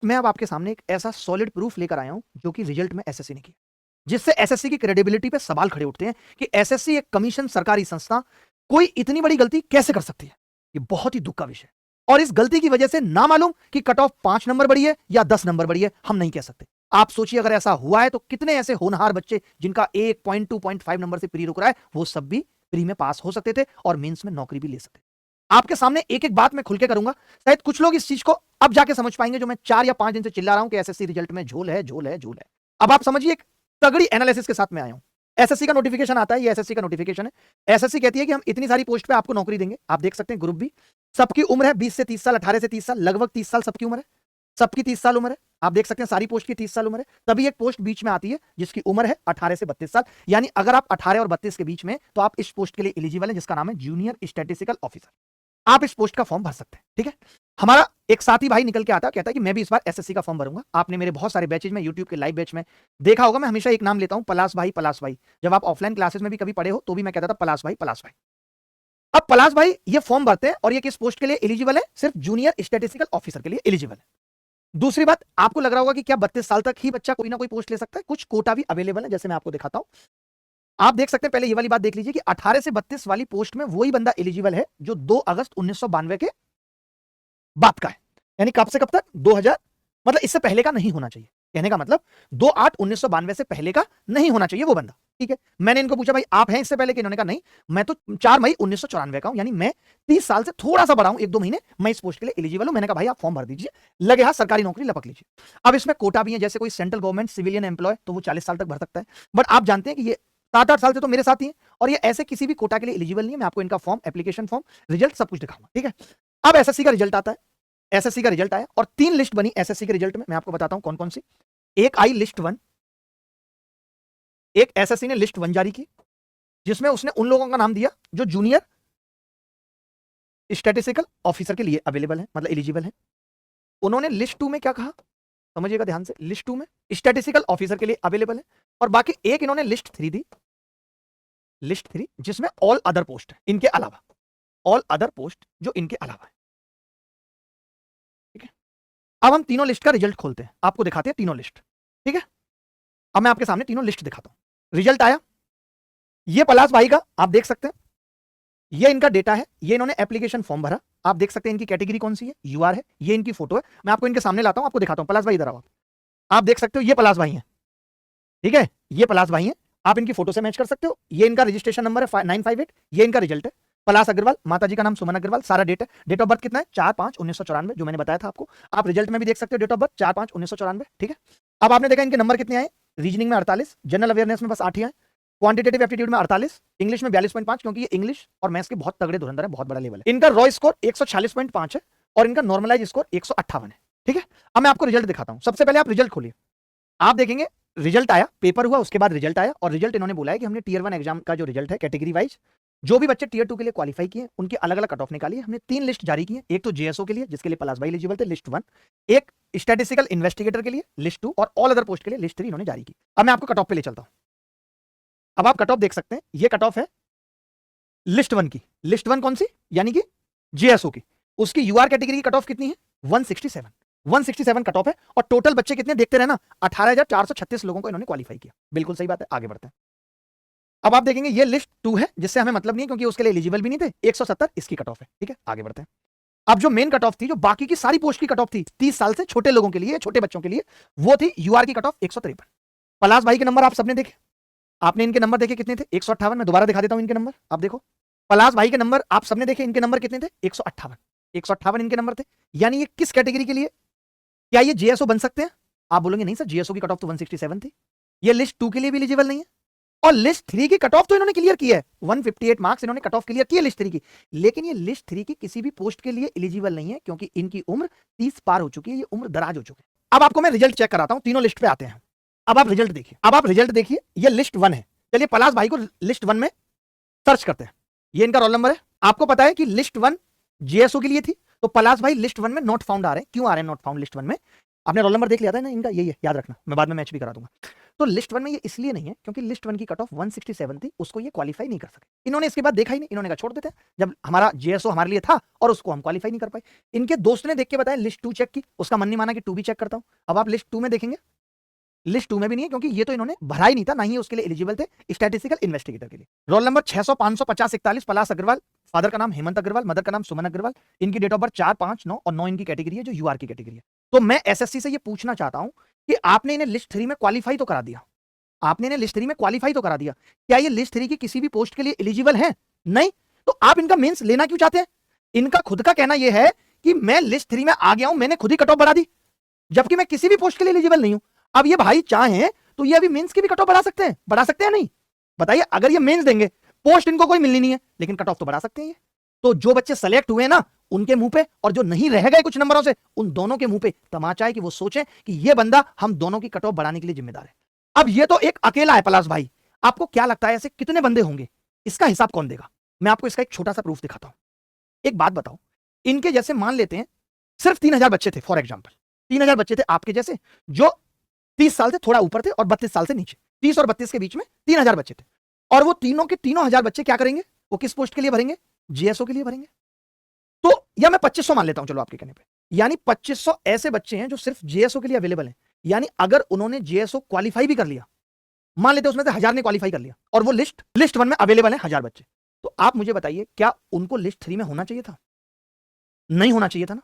मैं अब आपके सामने एक ऐसा सॉलिड प्रूफ लेकर आया हूं जो कि रिजल्ट में एसएससी ने किया, जिससे एसएससी की क्रेडिबिलिटी पे सवाल खड़े उठते हैं कि एसएससी एक कमीशन सरकारी संस्था कोई इतनी बड़ी गलती कैसे कर सकती है। ये बहुत ही दुख का विषय है और इस गलती की वजह से ना मालूम कि कट ऑफ 5 नंबर बढ़ी है या 10 नंबर बढ़ी है, हम नहीं कह सकते। आप सोचिए अगर ऐसा हुआ है तो कितने ऐसे होनहार बच्चे जिनका 1.2.5 नंबर से प्री रुक रहा है, वो सब भी प्री में पास हो सकते थे और मेंस में नौकरी भी ले सकते थे। आपके सामने एक एक बात मैं खुल के करूंगा, शायद कुछ लोग इस चीज को अब जाके समझ पाएंगे जो मैं 4 या 5 दिन से चिल्ला रहा हूं कि एसएससी रिजल्ट में झोल है, झोल है, झोल है। अब आप समझिए, एक तगड़ी एनालिसिस के साथ में आया हूं। एसएससी का नोटिफिकेशन आता है, ये एसएससी का नोटिफिकेशन है। एसएससी कहती है कि हम इतनी सारी पोस्ट पे आपको नौकरी देंगे। आप देख सकते हैं ग्रुप बी, सबकी उम्र है 20 से 30 साल, 18 से 30 साल, लगभग 30 साल सबकी उम्र है, सबकी 30 साल उम्र है। आप देख सकते हैं सारी पोस्ट की 30 साल उम्र है। तभी एक पोस्ट बीच में आती है जिसकी उम्र है 18 से 32 साल, यानी अगर आप 18 और 32 के बीच में, तो आप इस पोस्ट के लिए एलिजिबल हैं, जिसका नाम है जूनियर स्टैटिस्टिकल ऑफिसर। आप इस पोस्ट का फॉर्म भर सकते हैं, ठीक है। हमारा एक साथी भाई निकल के आता है, कहता है कि मैं भी इस बार एसएससी का फॉर्म भरूंगा। आपने मेरे बहुत सारे बैचेज में, यूट्यूब के लाइव बैच में देखा होगा, मैं हमेशा एक नाम लेता हूं, पलाश भाई, पलाश भाई। जब आप ऑफलाइन क्लासेस में भी कभी पढ़े हो तो भी मैं कहता था पलाश भाई, पलाश भाई। अब पलाश भाई ये फॉर्म भरते हैं और ये किस पोस्ट के लिए एलिजिबल है? सिर्फ जूनियर स्टैटिस्टिकल ऑफिसर के लिए एलिजिबल है। दूसरी बात, आपको लग रहा होगा कि क्या 32 साल तक ही बच्चा कोई ना कोई पोस्ट ले सकता है? कुछ कोटा भी अवेलेबल है, जैसे मैं आपको दिखाता हूं। आप देख सकते हैं, पहले ये वाली बात देख लीजिए कि 18 से 32 वाली पोस्ट में वही बंदा एलिजिबल है जो 2 अगस्त 1992 के बाद का है। यानी कब से कब तक? 2000, मतलब इससे पहले का नहीं होना चाहिए। कहने का मतलब 2/8/1992 से पहले का नहीं होना चाहिए वो बंदा, ठीक है। मैंने इनको पूछा, भाई आप हैं इससे पहले? कि इन्होंने कहा नहीं, मैं तो 4 मई 1994 का हूं, यानी मैं 30 साल से थोड़ा सा बड़ा हूं, 1-2 महीने, मैं इस पोस्ट के लिए एलिजिबल हूं। मैंने कहा भाई आप फॉर्म भर दीजिए, लगे हाथ सरकारी नौकरी लपक लीजिए। अब इसमें कोटा भी है, जैसे कोई सेंट्रल गवर्नमेंट सिविलियन एम्प्लॉय तो वो 40 साल तक भर सकता है, बट आप जानते हैं कि ये 7-8 साल से तो मेरे साथ ही है और ये ऐसे किसी भी कोटा के लिए एलिजिबल नहीं है। मैं आपको इनका फॉर्म, एप्लीकेशन फॉर्म, रिजल्ट सब कुछ दिखाऊंगा, ठीक है। अब एसएससी का रिजल्ट आता है, एसएससी का रिजल्ट आया और 3 लिस्ट बनी एसएससी के रिजल्ट में। मैं आपको बताता हूं कौन कौन सी। एक आई लिस्ट 1, एक एसएससी ने लिस्ट 1 जारी की, जिसमें उसने उन लोगों का नाम दिया जो जूनियर स्टैटिस्टिकल ऑफिसर के लिए अवेलेबल है, मतलब एलिजिबल है। उन्होंने लिस्ट 2 में क्या कहा, समझिएगा ध्यान से, लिस्ट 2 में स्टैटिस्टिकल ऑफिसर के लिए अवेलेबल है। और बाकी एक इन्होंने लिस्ट 3 दी, लिस्ट 3 जिसमें ऑल अदर पोस्ट है इनके अलावा, ऑल अदर पोस्ट जो इनके अलावा है, ठीक है। अब हम तीनों लिस्ट का रिजल्ट खोलते हैं, आपको दिखाते हैं तीनों लिस्ट, ठीक है। अब मैं आपके सामने तीनों लिस्ट दिखाता हूं। रिजल्ट आया, ये पलाश भाई का आप देख सकते हैं, ये इनका डेटा है, ये इन्होंने एप्लीकेशन फॉर्म भरा। आप देख सकते हैं इनकी कैटेगरी कौन सी है, यूआर है। ये इनकी फोटो है, मैं आपको इनके सामने लाता हूं, आपको दिखाता हूं। पलाश भाई इधर आओ। आप देख सकते हो ये पलाश भाई हैं, ठीक है, ये पलाश भाई हैं। आप इनकी फोटो से मैच कर सकते हो। ये इनका रजिस्ट्रेशन नंबर है 958, ये इनका रिजल्ट है। पलाश अग्रवाल, माता जी का नाम सुमन अग्रवाल, सारा डेट है। डेट ऑफ बर्थ कितना है? 4/5/1994, जो मैंने बताया था आपको। आप रिजल्ट में भी देख सकते हो डेट ऑफ बर्थ 4/5/1994, ठीक है। अब आपने देखा इनके नंबर कितने आए, रीजनिंग में 48, जनरल अवेयरनेस में बस 8 ही आए, क्वांटिटेटिव एप्टीट्यूड में 48, इंग्लिश में 42.5, क्योंकि ये इंग्लिश और मैथ्स के बहुत तगड़े धुरंधर है, बहुत बड़ा लेवल है। इनका रॉ स्कोर 146.5 है और इनका नॉर्मलाइज स्कोर 158 है, ठीक है। अब मैं आपको रिजल्ट दिखाता हूं। सबसे पहले आप रिजल्ट खोलिए, आप देखेंगे रिजल्ट आया, पेपर हुआ, उसके बाद रिजल्ट आया। और रिजल्ट इन्होंने बोला है कि हमने टियर 1 एग्जाम का जो रिजल्ट है कैटेगरी वाइज, जो भी बच्चे टियर 2 के लिए क्वालिफाई किए उनके अलग अलग कट ऑफ निकाली है। हमने 3 लिस्ट जारी की है, एक तो जेएसओ के लिए जिसके लिए पलाश भाई एलिजिबल थे, लिस्ट 1, एक स्टैटिस्टिकल इन्वेस्टिगेटर के लिए लिस्ट 2 और ऑल अदर पोस्ट के लिए लिस्ट 3 इन्होंने जारी की। अब मैं आपको कट ऑफ पे ले चलता हूं। अब आप कट ऑफ देख सकते हैं, ये कट ऑफ है लिस्ट 1 की। लिस्ट 1 कौन सी? यानी कि जेएसओ की। उसकी यूआर कैटेगरी की कट ऑफ कितनी है? 167, 167 कट ऑफ है। और टोटल बच्चे कितने देखते रहना, 18,436 लोगों को इन्होंने क्वालिफाई किया। बिल्कुल सही बात है, आगे बढ़ते हैं। अब आप देखेंगे ये लिस्ट 2 है, जिससे हमें मतलब नहीं है क्योंकि उसके लिए एलिजिबल भी नहीं थे। 170 इसकी कट ऑफ है, ठीक है, आगे बढ़ते हैं। अब जो मेन कट ऑफ थी, जो बाकी की सारी पोस्ट की कट ऑफ थी 30 साल से छोटे लोगों के लिए, छोटे बच्चों के लिए, वो थी यूआर की कट ऑफ 153। पलाश भाई के नंबर आप सबने देखे, आपने इनके नंबर देखे कितने थे? 158। मैं दोबारा दिखा देता हूं इनके नंबर, आप देखो। पलाश भाई के नंबर आप सबने देखे, इनके नंबर कितने थे? 158, 158 इनके नंबर थे। यानी ये किस कैटेगरी के लिए, क्या ये जेएसओ बन सकते हैं? आप बोलेंगे नहीं सर, जेएसओ की कट ऑफ तो 167 थी। ये लिस्ट 2 के लिए भी एलिजिबल नहीं है। और लिस्ट 3 की कट ऑफ तो इन्होंने क्लियर किया है, 158 मार्क्स इन्होंने कट ऑफ क्लियर किया लिस्ट 3 की। लेकिन ये लिस्ट 3 की किसी भी पोस्ट के लिए एलिजिबल नहीं है, क्योंकि इनकी उम्र 30 पार हो चुकी है, ये उम्र दराज हो चुकी है। अब आपको मैं रिजल्ट चेक कराता हूं, तीनों लिस्ट पे आते हैं। अब आप रिजल्ट देखिए, अब आप रिजल्ट देखिए, ये लिस्ट 1 है। चलिए पलाश भाई को लिस्ट 1 में सर्च करते हैं। ये इनका रोल नंबर है। आपको पता है कि लिस्ट 1 जेएसओ के लिए थी, तो पलाश भाई लिस्ट 1 में नॉट फाउंड आ रहे हैं। क्यों आ रहे हैं नॉट फाउंड लिस्ट 1 में? आपने रोल नंबर देख लिया था ना इनका, यही है, याद रखना, मैं बाद में मैच भी करा दूंगा। तो लिस्ट 1 में ये इसलिए नहीं है क्योंकि लिस्ट 1 की कट ऑफ 167 थी, उसको ये क्वालिफाई नहीं कर सके। इन्होंने इसके बाद देखा ही नहीं, इन्होंने कहा छोड़ देते हैं, जब हमारा जेएसओ हमारे लिए था और उसको हम क्वालिफाई नहीं कर पाए। इनके दोस्त ने देख के बताया लिस्ट 2 चेक की, उसका मन नहीं माना कि 2 भी चेक करता हूं। अब आप लिस्ट 2 में देखेंगे, लिस्ट 2 में भी नहीं है क्योंकि ये तो इन्होंने भरा ही नहीं था, ना ही उसके लिए एलिजिबल थे स्टैटिस्टिकल इन्वेस्टिगेटर के लिए। रोल नंबर 600 500 50 41 पलाश अग्रवाल, फादर का नाम हेमंत अग्रवाल, मदर का नाम सुमन अग्रवाल, इनकी डेट ऑफ बर्थ 4 5 9 और 9 इनकी कैटेगरी है जो यूआर की कैटेगरी है। तो मैं एसएससी से ये पूछना चाहता हूं कि आपने इन्हें लिस्ट 3 में क्वालिफाई तो करा दिया, आपने इन्हें लिस्ट 3 में क्वालिफाई तो करा दिया, क्या ये लिस्ट 3 की किसी भी पोस्ट के लिए एलिजिबल है? नहीं। तो आप इनका मेंस लेना क्यों चाहते हैं? इनका खुद का कहना यह है कि मैं लिस्ट 3 में आ गया हूं, मैंने खुद ही कट ऑफ बढ़ा दी, जबकि मैं किसी भी पोस्ट के लिए एलिजिबल नहीं हूं। अब ये भाई चाहें तो ये अभी मेंस की भी कट ऑफ बढ़ा सकते हैं, बढ़ा सकते हैं नहीं? बताइए, अगर ये मेंस देंगे, पोस्ट इनको कोई मिलनी नहीं है, लेकिन कट ऑफ तो बढ़ा सकते हैं ये। तो जो बच्चे सेलेक्ट हुए ना उनके मुंह पे, और जो नहीं रह गए कुछ नंबरों से, उन दोनों के मुंह पे तमाचा है कि वो सोचें कि ये बंदा हम दोनों की कट ऑफ बढ़ाने के लिए जिम्मेदार है। अब ये तो एक अकेला है पलाश भाई, आपको क्या लगता है ऐसे कितने बंदे होंगे? इसका हिसाब कौन देगा? मैं आपको इसका एक छोटा सा प्रूफ दिखाता हूं। एक बात बताओ, इनके जैसे मान लेते हैं सिर्फ 3000 बच्चे थे, फॉर एग्जाम्पल 3000 बच्चे थे आपके जैसे, जो 30 साल से थोड़ा ऊपर थे और 32 साल से नीचे, 30 और 32 के बीच में 3000 बच्चे थे, और वो तीनों के तीनों हजार बच्चे क्या करेंगे? वो किस पोस्ट के लिए भरेंगे? जीएसओ के लिए भरेंगे। तो या मैं 2500 मान लेता हूं, चलो आपके कहने पे, यानी 2500 ऐसे बच्चे हैं जो सिर्फ जीएसओ के लिए अवेलेबल हैं। यानी अगर उन्होंने जीएसओ क्वालिफाई भी कर लिया, मान लेते उसमें से 1000 ने क्वालिफाई कर लिया, और वो लिस्ट 1 में अवेलेबल है 1000 बच्चे, तो आप मुझे बताइए क्या उनको लिस्ट 3 में होना चाहिए था? नहीं होना चाहिए था ना।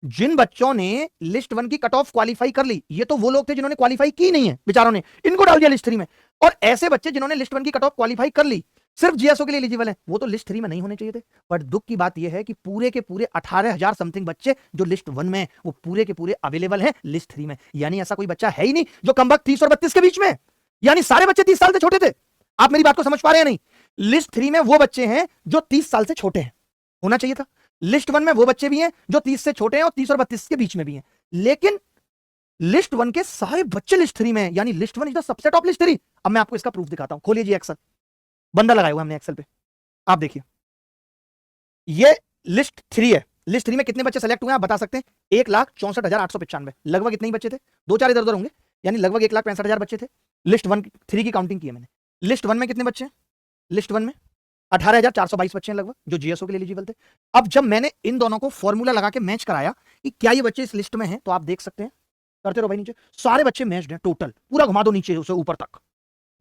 जिन बच्चों ने लिस्ट 1 की कट ऑफ क्वालिफाई कर ली, ये तो वो लोग थे जिन्होंने क्वालिफाई की नहीं है, बेचारों ने इनको डाल दिया लिस्ट 3 में। और ऐसे बच्चे जिन्होंने लिस्ट 1 की कट ऑफ क्वालिफाई कर ली, सिर्फ जीएसओ के लिए एलिजिबल है, वो तो लिस्ट 3 में नहीं होने चाहिए थे। पर दुख की बात यह है कि पूरे के पूरे 18,000 समथिंग बच्चे जो लिस्ट 1 में, वो पूरे के पूरे अवेलेबल हैं लिस्ट 3 में। यानी ऐसा कोई बच्चा है ही नहीं जो कमबख्त 30 और 32 के बीच में, यानी सारे बच्चे 30 साल से छोटे थे। आप मेरी बात को समझ पा रहे हैं नहीं? लिस्ट 3 में वो बच्चे हैं जो 30 साल से छोटे हैं, होना चाहिए था। लिस्ट 1 में वो बच्चे भी हैं जो 30 से छोटे हैं और 30 और 32 के बीच में भी हैं, लेकिन लिस्ट 1 के सारे बच्चे लिस्ट 3 में हैं, यानी list 1 is the subset of list 3। अब मैं आपको इसका प्रूफ दिखाता हूं, खोलिए जी एक्सेल, बंदा लगाया हुआ हमने एक्सेल पे, आप देखिए ये लिस्ट 3 है। लिस्ट 3 में कितने बच्चे सेलेक्ट हुए हैं आप बता सकते हैं? 1,64,895, लगभग इतने ही बच्चे थे, 2-4 इधर उधर होंगे, यानी लगभग 1,65,000 बच्चे थे। लिस्ट 3 की काउंटिंग की है मैंने। लिस्ट 1 में कितने बच्चे हैं? लिस्ट 1 में 18,422 बच्चे हैं लगभग, जो जीएसओ के लिए एलिजिबल थे। अब जब मैंने इन दोनों को फॉर्मूला लगा के मैच कराया कि क्या ये बच्चे इस लिस्ट में हैं, तो आप देख सकते हैं, करते रहो भाई नीचे, सारे बच्चे मैच्ड हैं टोटल, पूरा घुमा दो नीचे उसे ऊपर तक,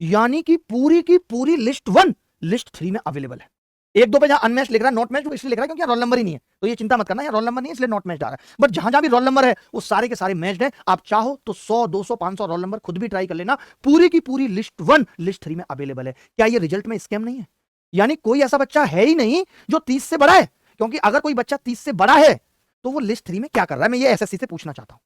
यानी कि पूरी की पूरी लिस्ट 1 लिस्ट 3 में अवेलेबल है। एक दो पे जहां अनमैच लिख रहा है, नॉट मैच, वो इसलिए लिख रहा है क्योंकि रोल नंबर ही नहीं है, तो ये चिंता मत करना, रोल नंबर नहीं है इसलिए नॉट मैच आ रहा है। बट जहां जहां भी रोल नंबर है वो सारे के सारे मैच्ड हैं। आप चाहो तो 100 200 500 रोल नंबर खुद भी ट्राई कर लेना, पूरी की पूरी लिस्ट 1 लिस्ट 3 में अवेलेबल है। क्या ये रिजल्ट में स्कैम नहीं है? यानी कोई ऐसा बच्चा है ही नहीं जो 30 से बड़ा है, क्योंकि अगर कोई बच्चा 30 से बड़ा है तो वो लिस्ट 3 में क्या कर रहा है, मैं ये एसएससी से पूछना चाहता हूं।